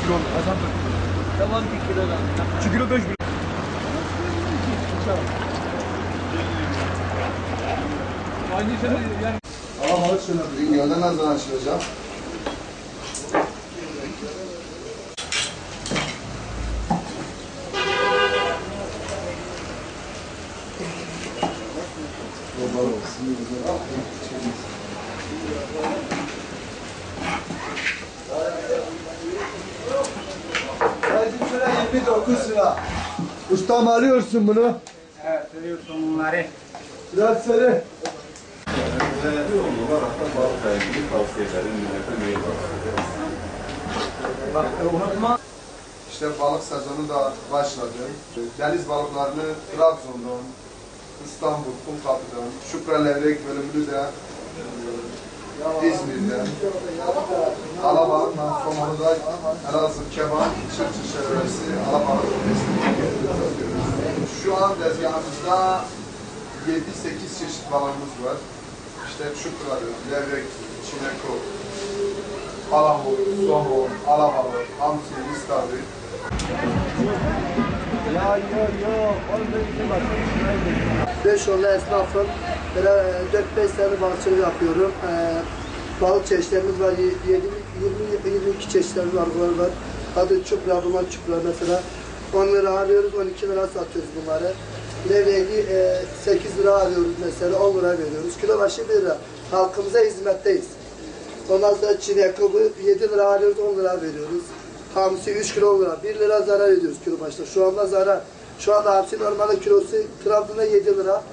kilo Hasan da. Tamam 1 kilodan. 2 kilo 5 kilo. Aynı şey yani. Ama balık şöyle Bingöl'de ne zaman açılacak? Hadi şöyle 29 lira. Ustam alıyorsun bunu. Evet, veriyorsun bunları. Biraz söyle. Unutma. İşte balık sezonu da başladı. Deniz balıklarını Trabzon'dan, İstanbul, Kumkapı'dan, Şükra Levrek bölümünü de İzmir'den, Alabalık'la somonu da Elazığ, Keban, Çırçır Şerbesi, Alabalık Şu an tezgahımızda 7-8 çeşit balığımız var. İşte Şükra'dır, Levrek, Çineko, Palamut, somon, alabalık, hamsi, istavrit. Ya yok. Oğlum böyle bir şey var. 5 yollu esnafım. 4-5 sene balıkçılık yapıyorum. Balık çeşitlerimiz var. 22 çeşitlerimiz var. Adı çupra, duman çupra mesela. 10 lira alıyoruz, 12 lira satıyoruz bunları. Levreği 8 lira alıyoruz mesela, 10 lira veriyoruz. Kilo başı 1 lira. Halkımıza hizmetteyiz. Ondan sonra çinekobı 7 lira alıyoruz, 10 lira veriyoruz. Hamsi 3 kilo 10 lira. 1 lira zarar ediyoruz kilo başına. Şu anda zarar. Şu anda hamsi normalde kilosu Trabzon'da 7 lira.